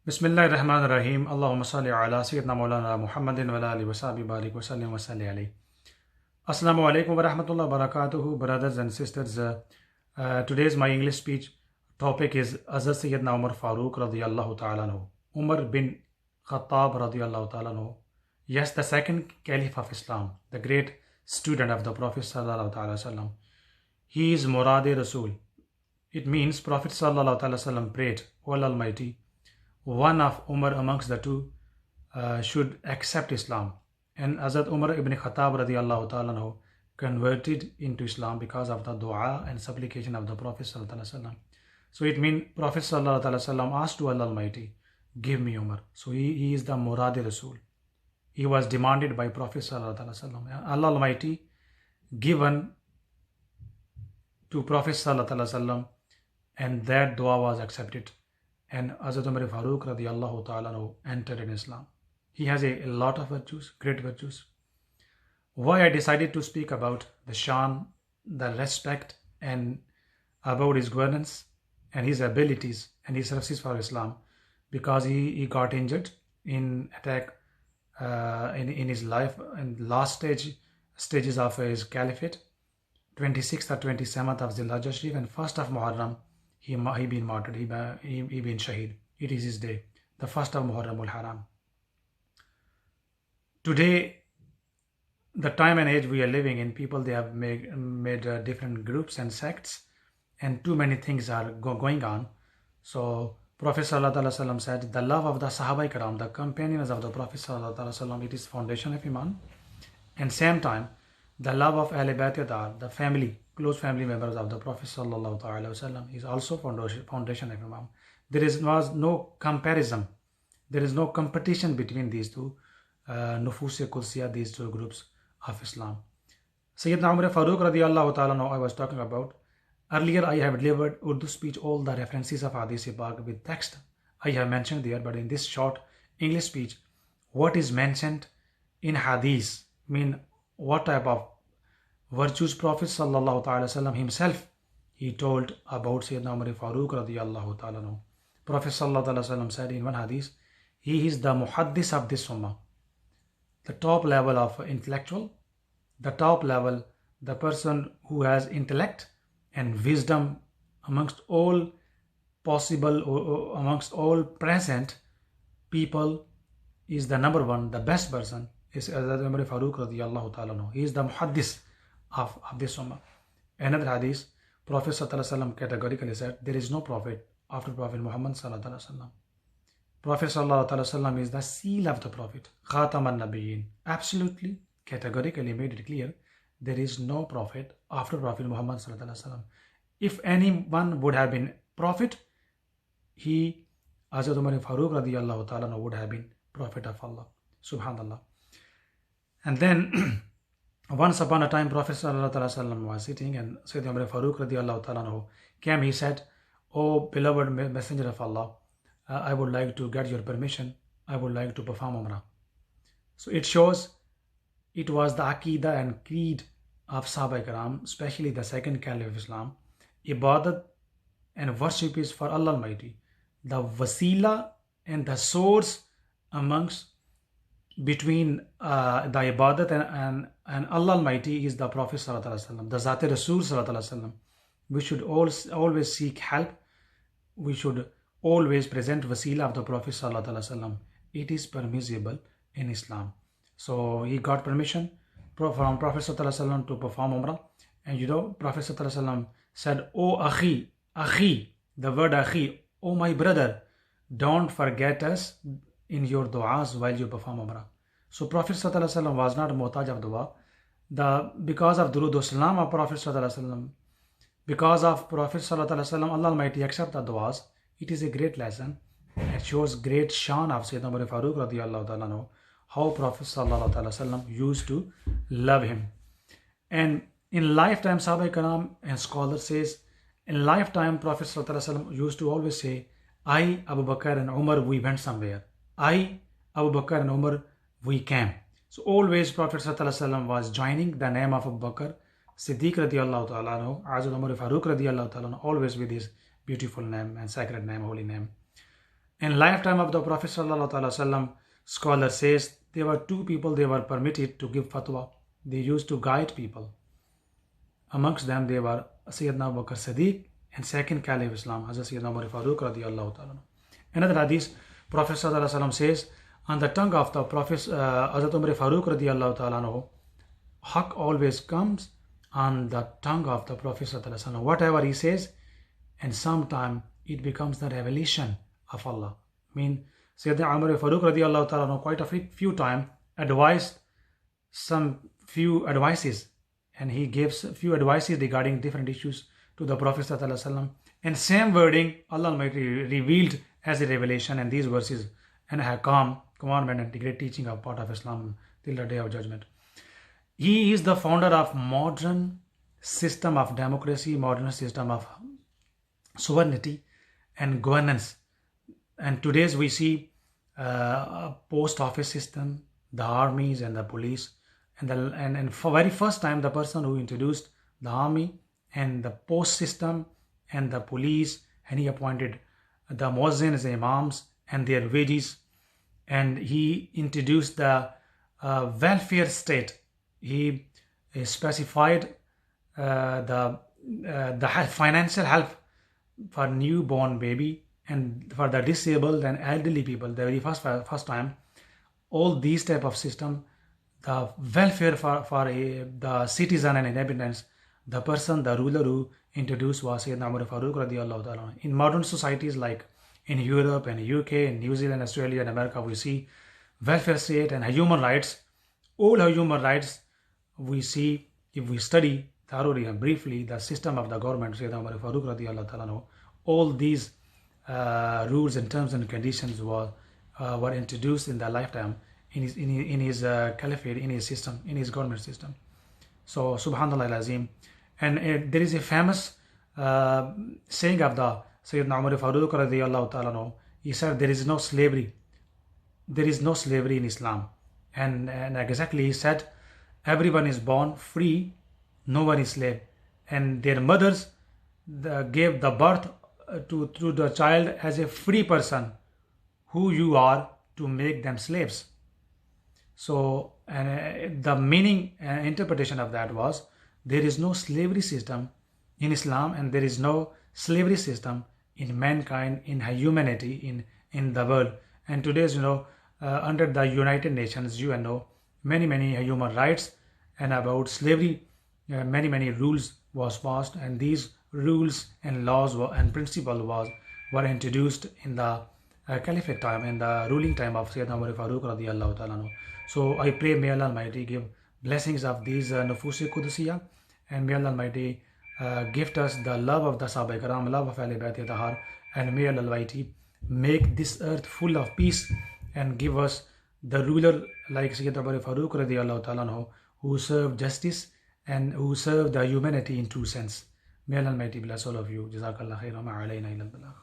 Bismillahirrahmanirrahim. Allahumma salli ala Sayyidina Maulana Muhammadin wa ala alihi wa sahbihi barik wa sallim wa salli alayhi. Assalamu alaikum wa rahmatullahi wa barakatuhu, brothers and sisters. Today's my English speech topic is Hazrat Sayyidina Umar Farooq radiyallahu ta'ala anhu. Umar bin Khattab radiyallahu ta'ala anhu. Yes, the second caliph of Islam, the great student of the Prophet sallallahu ta'ala sallam. He is Murad-e Rasul. It means Prophet sallallahu ta'ala sallam prayed, O Allah Almighty, one of Umar amongst the two should accept Islam. And Hazrat Umar ibn Khattab radiyallahu ta'ala anhu converted into Islam because of the dua and supplication of the Prophet sallallahu alaihi wasallam. So it means Prophet sallallahu alaihi wasallam asked to Allah Almighty, give me Umar. So he is the Murad Rasul. He was demanded by Prophet sallallahu alaihi wasallam. Allah Almighty given to Prophet sallallahu alaihi wasallam, and that dua was accepted. And Hazrat Umar Farooq radiyallahu ta'ala anhu entered in Islam. He has a lot of virtues, great virtues. Why I decided to speak about the shan, the respect, and about his governance and his abilities and his services for Islam, because he got injured in attack in his life in last stages of his caliphate, 26th or 27th of Zilhajjah Sharif and 1st of Muharram. He been martyred, he been shaheed. It is his day, the 1st of Muharram al-Haram. Today, the time and age we are living in, people they have made different groups and sects, and too many things are going on. So Prophet sallallahu alaihi wasallam said, the love of the Sahaba Ikram, the companions of the Prophet sallallahu alaihi wasallam, it is foundation of Iman. And same time, the love of Ahl Bayt Dar, the family, close family members of the Prophet sallallahu alaihi wasallam, is also foundation of Iman. There was no comparison, there is no competition between these two Nufus Qudsiya, these two groups of Islam. Sayyidina Umar Farooq radiyallahu ta'ala anhu I was talking about. Earlier I have delivered Urdu speech, all the references of Hadith Pak with text I have mentioned there, but in this short English speech, what is mentioned in Hadith, mean what type of virtues Prophet sallallahu ta'ala sallam himself he told about Sayyidina Umar Farooq radiyallahu ta'ala anhu. Prophet sallallahu ta'ala sallam said in one Hadith, he is the muhaddis of this ummah, the top level of intellectual, the top level, the person who has intellect and wisdom amongst all possible or amongst all present people, is the number one, the best person is Hazrat Umar Farooq radiyallahu ta'ala anhu. He is the muhaddis of this ummah. Another hadith, Prophet sallallahu alaihi wasallam categorically said, there is no prophet after Prophet Muhammad sallallahu alaihi wasallam. Prophet sallallahu alaihi wasallam is the seal of the Prophet, Khatam al-Nabiyyin. Absolutely, categorically made it clear, there is no prophet after Prophet Muhammad sallallahu alaihi wasallam. If anyone would have been prophet, he, Hazrat Umar Farooq radiyallahu ta'ala would have been prophet of Allah. Subhanallah. And then once upon a time, Prophet sallallahu alaihi wasallam was sitting, and Sayyidina Umar Farooq radiyallahu ta'ala came. He said, "O beloved messenger of Allah, I would like to get your permission. I would like to perform Umrah." So it shows it was the Aqidah and creed of Sahaba Ikram, especially the second Caliph of Islam. Ibadat and worship is for Allah Almighty. The wasila and the source amongst between the Ibadat and Allah Almighty is the Prophet sallallahu alaihi wasallam, the Zat Rasul sallallahu alaihi wasallam. We should always seek help. We should always present wasila of the Prophet sallallahu alaihi wasallam. It is permissible in Islam. So he got permission from Prophet sallallahu alaihi wasallam to perform Umrah. And Prophet sallallahu alaihi wasallam said, "O Akhi, the word Akhi, O my brother, don't forget us in your du'as while you perform Umrah." So Prophet sallallahu alaihi wasallam was not muhtaj of dua. Because of Durud wa Salam of Prophet sallallahu alaihi wasallam, because of Prophet sallallahu alaihi wasallam, Allah Almighty accept the duas. It is a great lesson. It shows great shan of Sayyidina Umar Farooq radiyallahu ta'ala anhu, how Prophet sallallahu alaihi wasallam used to love him. And in lifetime, Sahaba Ikram and scholars says, in lifetime, Prophet sallallahu alaihi wasallam used to always say, I, Abu Bakr and Umar, we went somewhere. I, Abu Bakr and Umar, we came. So always Prophet sallallahu alaihi wasallam was joining the name of Abu Bakr, Siddiq radiyallahu ta'ala anhu, Hazrat Umar Farooq radiyallahu ta'ala anhu, always with his beautiful name and sacred name, holy name. In lifetime of the Prophet sallallahu alaihi wasallam, scholar says there were two people they were permitted to give fatwa. They used to guide people. Amongst them they were Sayyidina Abu Bakr Siddiq and second Caliph of Islam, Hazrat Sayyidina Umar Farooq radiyallahu ta'ala. Another hadith, Prophet sallallahu alaihi wasallam says, on the tongue of the Prophet Hazrat Umar Farooq radiyallahu ta'ala, haqq always comes on the tongue of the Prophet sallallahu alaihi wasallam. Whatever he says, and sometime it becomes the revelation of Allah. I mean, Sayyidina Umar Farooq radiyallahu ta'ala quite a few times advised some few advices, and he gives few advices regarding different issues to the Prophet sallallahu alaihi wasallam, and same wording Allah Almighty revealed as a revelation, and these verses and hakam, commandment and great teaching of part of Islam till the day of judgment. He is the founder of modern system of democracy, modern system of sovereignty and governance. And today's we see a post office system, the armies and the police, and for very first time the person who introduced the army and the post system and the police, and he appointed the muezzins, the imams and their wages, and he introduced the welfare state. He specified the financial help for newborn baby and for the disabled and elderly people. The very first time, all these type of system, the welfare for the citizen and inhabitants, the person, the ruler who introduced was Sayyidina Umar Farooq radiyallahu ta'ala. In modern societies like in Europe and UK and New Zealand, Australia and America, we see welfare state and human rights. All human rights we see if we study thoroughly and briefly the system of the government, Sayyidina Umar Farooq radiyallahu ta'ala. All these rules and terms and conditions were introduced in the lifetime in his caliphate, in his system, in his government system. So subhanallah al-azim. And there is a famous saying of the Sayyidina Umar Farooq radiyallahu ta'ala. He said there is no slavery. There is no slavery in Islam. And exactly he said, everyone is born free, no one is slave. And their mothers gave the birth to the child as a free person who you are to make them slaves. So the meaning and interpretation of that was there is no slavery system in Islam, and there is no slavery system in mankind, in humanity, in the world. And today's, under the United Nations, UNO, many human rights and about slavery, many rules was passed, and these rules and laws and principles were introduced in the caliphate time and the ruling time of Sayyidina Umar Farooq radiyallahu ta'ala. So I pray may Allah Almighty give blessings of these Nufus Qudusiyya, and may Allah Almighty gift us the love of the Sahaba Ikram, love of Ahl Bayt Tahar, and may Allah Almighty make this earth full of peace and give us the ruler like Sayyidina Umar Farooq radiyallahu ta'ala, who served justice and who served the humanity in true sense. May Allah Almighty bless all of you. Jazakallah khairan ma alayna illa al-balagh.